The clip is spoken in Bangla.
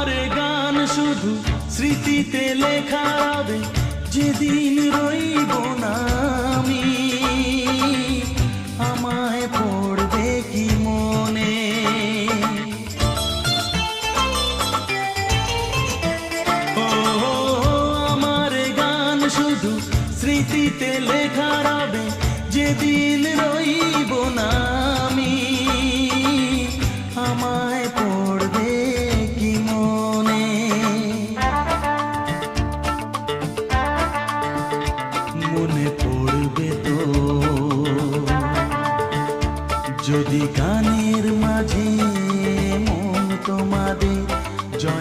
আমার গান শুধু স্মৃতিতে লেখা হবে, যেদিন রইব না আমি, আমায় পড়বে কি মনে। ও আমার গান শুধু স্মৃতিতে লেখা হবে, যেদিন রইব না